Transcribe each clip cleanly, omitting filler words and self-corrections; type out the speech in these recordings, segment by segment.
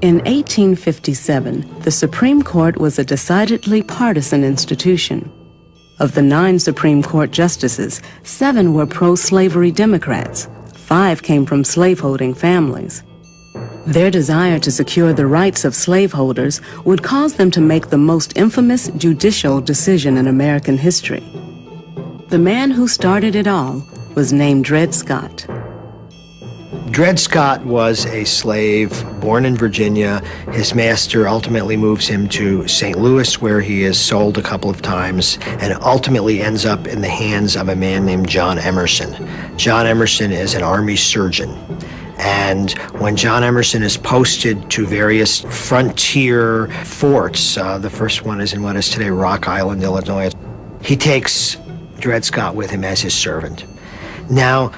In 1857, the Supreme Court was a decidedly partisan institution. Of the 9 Supreme Court justices, 7 were pro-slavery Democrats. 5 came from slaveholding families. Their desire to secure the rights of slaveholders would cause them to make the most infamous judicial decision in American history. The man who started it all was named Dred Scott. Dred Scott was a slave born in Virginia. His master ultimately moves him to St. Louis, where he is sold a couple of times and ultimately ends up in the hands of a man named John Emerson. John Emerson is an army surgeon. And when John Emerson is posted to various frontier forts, the first one is in what is today Rock Island, Illinois, he takes Dred Scott with him as his servant. Now,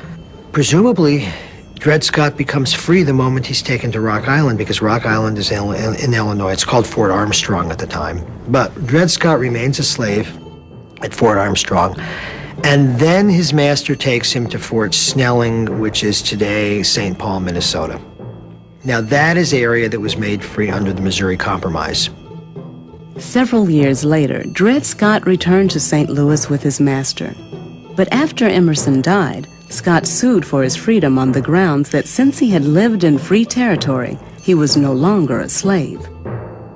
presumably, Dred Scott becomes free the moment he's taken to Rock Island, because Rock Island is in Illinois. It's called Fort Armstrong at the time. But Dred Scott remains a slave at Fort Armstrong. And then his master takes him to Fort Snelling, which is today St. Paul, Minnesota. Now, that is the area that was made free under the Missouri Compromise. Several years later, Dred Scott returned to St. Louis with his master. But after Emerson died, Scott sued for his freedom on the grounds that since he had lived in free territory, he was no longer a slave.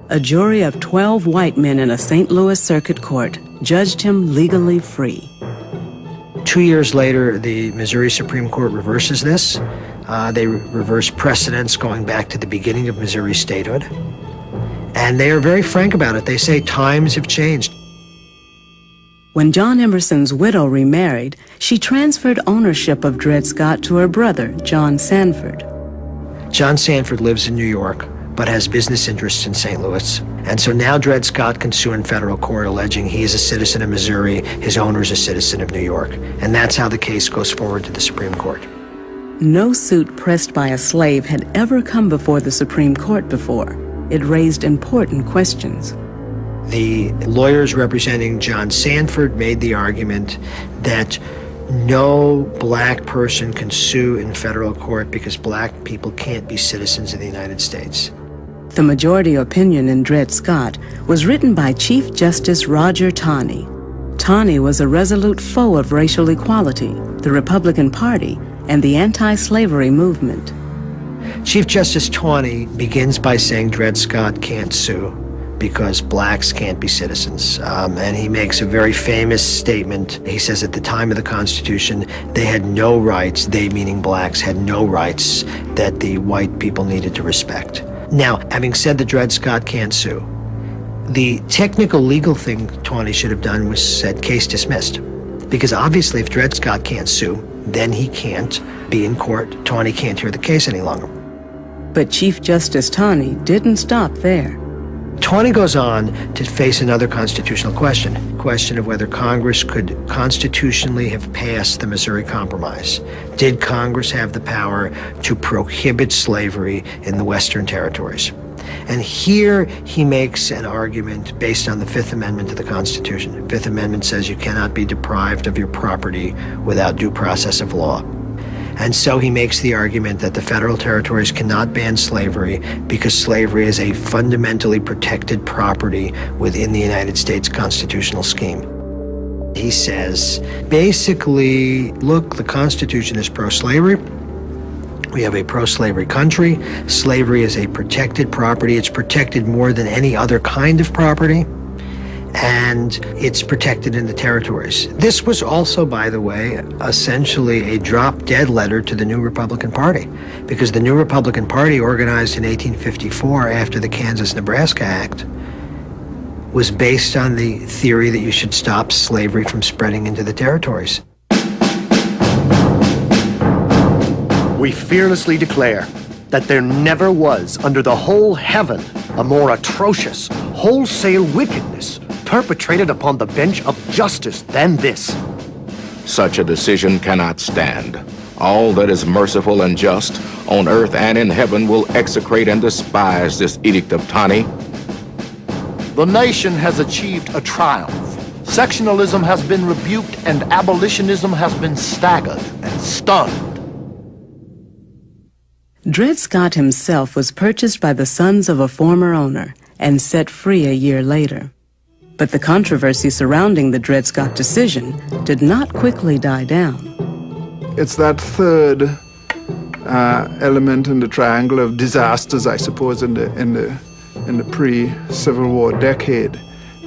A jury of 12 white men in a St. Louis circuit court judged him legally free. 2 years later, the Missouri Supreme Court reverses this. They reverse precedents going back to the beginning of Missouri statehood. And they are very frank about it. They say times have changed. When John Emerson's widow remarried, she transferred ownership of Dred Scott to her brother, John Sanford. John Sanford lives in New York, but has business interests in St. Louis. And so now Dred Scott can sue in federal court alleging he is a citizen of Missouri, his owner is a citizen of New York. And that's how the case goes forward to the Supreme Court. No suit pressed by a slave had ever come before the Supreme Court before. It raised important questions. The lawyers representing John Sanford made the argument that no black person can sue in federal court because black people can't be citizens of the United States. The majority opinion in Dred Scott was written by Chief Justice Roger Taney. Taney was a resolute foe of racial equality, the Republican Party, and the anti-slavery movement. Chief Justice Taney begins by saying Dred Scott can't sue because blacks can't be citizens. And he makes a very famous statement. He says at the time of the Constitution, they had no rights, they meaning blacks, had no rights that the white people needed to respect. Now, having said that Dred Scott can't sue, the technical legal thing Taney should have done was said case dismissed. Because obviously if Dred Scott can't sue, then he can't be in court. Taney can't hear the case any longer. But Chief Justice Taney didn't stop there. Taney goes on to face another constitutional question of whether Congress could constitutionally have passed the Missouri Compromise. Did Congress have the power to prohibit slavery in the Western territories? And here he makes an argument based on the Fifth Amendment to the Constitution. The Fifth Amendment says you cannot be deprived of your property without due process of law. And so he makes the argument that the federal territories cannot ban slavery because slavery is a fundamentally protected property within the United States constitutional scheme. He says, basically, look, the Constitution is pro-slavery. We have a pro-slavery country. Slavery is a protected property. It's protected more than any other kind of property. And it's protected in the territories. This was also, by the way, essentially a drop-dead letter to the new Republican Party, because the new Republican Party, organized in 1854 after the Kansas-Nebraska Act, was based on the theory that you should stop slavery from spreading into the territories. We fearlessly declare that there never was under the whole heaven a more atrocious, wholesale wickedness perpetrated upon the bench of justice than this. Such a decision cannot stand. All that is merciful and just on earth and in heaven will execrate and despise this edict of Taney. The nation has achieved a triumph. Sectionalism has been rebuked and abolitionism has been staggered and stunned. Dred Scott himself was purchased by the sons of a former owner and set free a year later. But the controversy surrounding the Dred Scott decision did not quickly die down. It's that third element in the triangle of disasters, I suppose, in the pre-Civil War decade.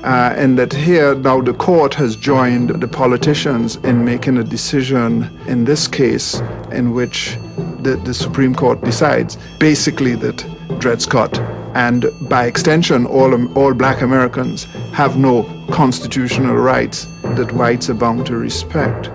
And that here now the court has joined the politicians in making a decision in this case in which the Supreme Court decides basically that Dred Scott and by extension all black Americans have no constitutional rights that whites are bound to respect.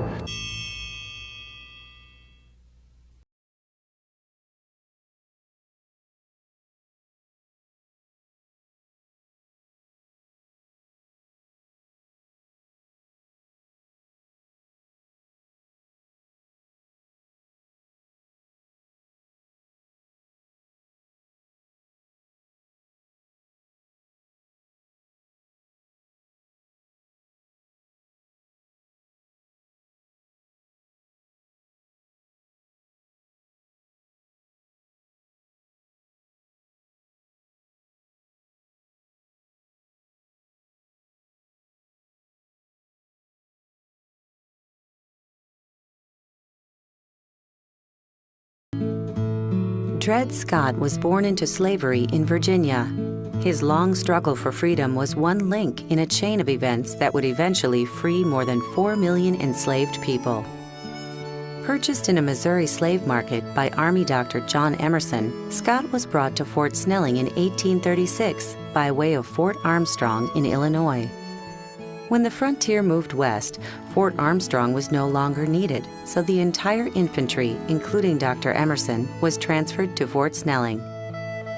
Dred Scott was born into slavery in Virginia. His long struggle for freedom was one link in a chain of events that would eventually free more than 4 million enslaved people. Purchased in a Missouri slave market by Army Dr. John Emerson, Scott was brought to Fort Snelling in 1836 by way of Fort Armstrong in Illinois. When the frontier moved west, Fort Armstrong was no longer needed, so the entire infantry, including Dr. Emerson, was transferred to Fort Snelling.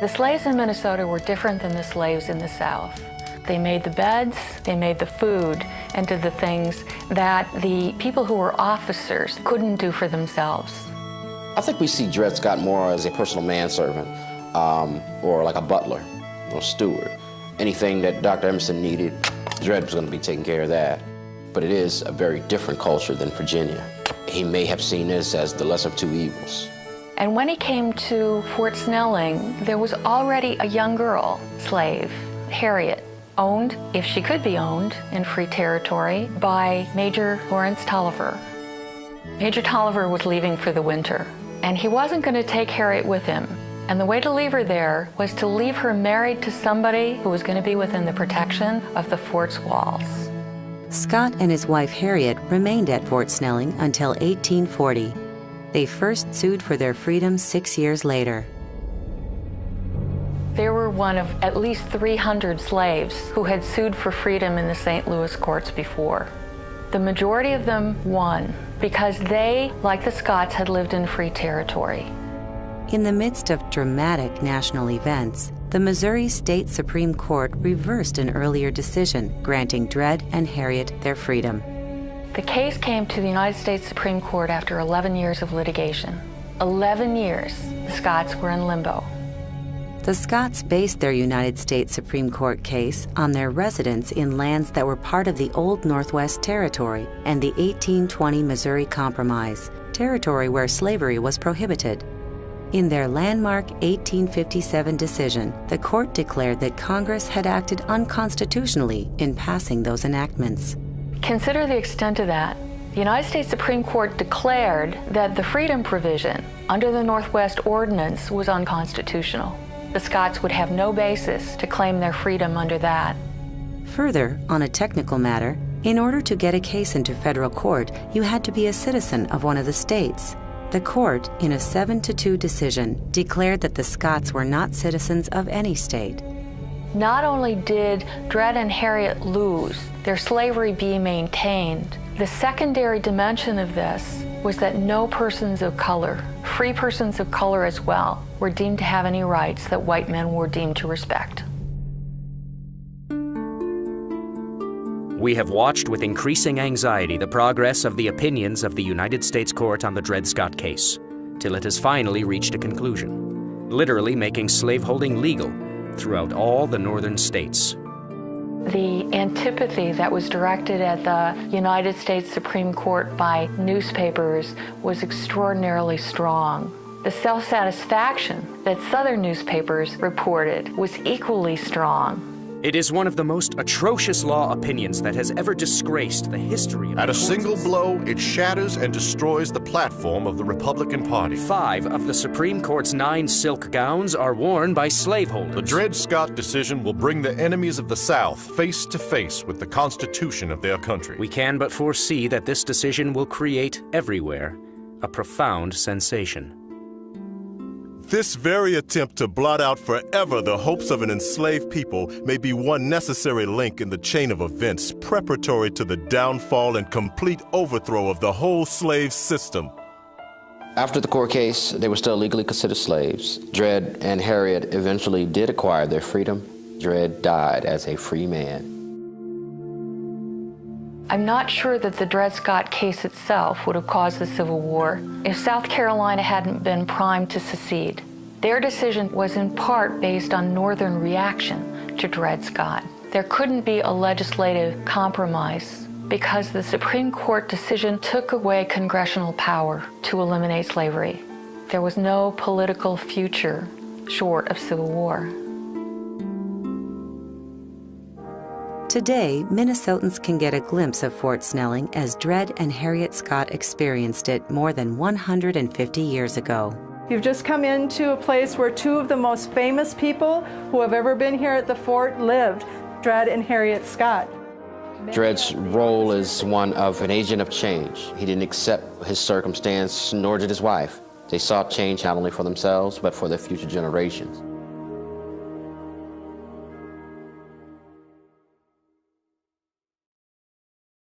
The slaves in Minnesota were different than the slaves in the South. They made the beds, they made the food, and did the things that the people who were officers couldn't do for themselves. I think we see Dred Scott more as a personal manservant, or like a butler or steward. Anything that Dr. Emerson needed, Dred was going to be taking care of that. But it is a very different culture than Virginia. He may have seen this as the lesser of two evils. And when he came to Fort Snelling, there was already a young girl, slave, Harriet, owned, if she could be owned, in free territory by Major Lawrence Tolliver. Major Tolliver was leaving for the winter, and he wasn't going to take Harriet with him. And the way to leave her there was to leave her married to somebody who was going to be within the protection of the fort's walls. Scott and his wife Harriet remained at Fort Snelling until 1840. They first sued for their freedom 6 years later. They were one of at least 300 slaves who had sued for freedom in the St. Louis courts before. The majority of them won because they, like the Scotts, had lived in free territory. In the midst of dramatic national events, the Missouri State Supreme Court reversed an earlier decision granting Dred and Harriet their freedom. The case came to the United States Supreme Court after 11 years of litigation. 11 years, the Scotts were in limbo. The Scotts based their United States Supreme Court case on their residence in lands that were part of the Old Northwest Territory and the 1820 Missouri Compromise, territory where slavery was prohibited. In their landmark 1857 decision, the court declared that Congress had acted unconstitutionally in passing those enactments. Consider the extent of that. The United States Supreme Court declared that the freedom provision under the Northwest Ordinance was unconstitutional. The Scotts would have no basis to claim their freedom under that. Further, on a technical matter, in order to get a case into federal court, you had to be a citizen of one of the states. The court, in a 7-2 decision, declared that the Scotts were not citizens of any state. Not only did Dred and Harriet lose, their slavery be maintained, the secondary dimension of this was that no persons of color, free persons of color as well, were deemed to have any rights that white men were deemed to respect. We have watched with increasing anxiety the progress of the opinions of the United States Court on the Dred Scott case, till it has finally reached a conclusion, literally making slaveholding legal throughout all the northern states. The antipathy that was directed at the United States Supreme Court by newspapers was extraordinarily strong. The self-satisfaction that Southern newspapers reported was equally strong. It is one of the most atrocious law opinions that has ever disgraced the history of At a single blow, it shatters and destroys the platform of the Republican Party. 5 of the Supreme Court's 9 silk gowns are worn by slaveholders. The Dred Scott decision will bring the enemies of the South face to face with the Constitution of their country. We can but foresee that this decision will create everywhere a profound sensation. This very attempt to blot out forever the hopes of an enslaved people may be one necessary link in the chain of events preparatory to the downfall and complete overthrow of the whole slave system. After the court case, they were still legally considered slaves. Dred and Harriet eventually did acquire their freedom. Dred died as a free man. I'm not sure that the Dred Scott case itself would have caused the Civil War if South Carolina hadn't been primed to secede. Their decision was in part based on Northern reaction to Dred Scott. There couldn't be a legislative compromise because the Supreme Court decision took away congressional power to eliminate slavery. There was no political future short of civil war. Today, Minnesotans can get a glimpse of Fort Snelling as Dred and Harriet Scott experienced it more than 150 years ago. You've just come into a place where 2 of the most famous people who have ever been here at the fort lived, Dred and Harriet Scott. Dred's role is one of an agent of change. He didn't accept his circumstance, nor did his wife. They sought change not only for themselves, but for their future generations.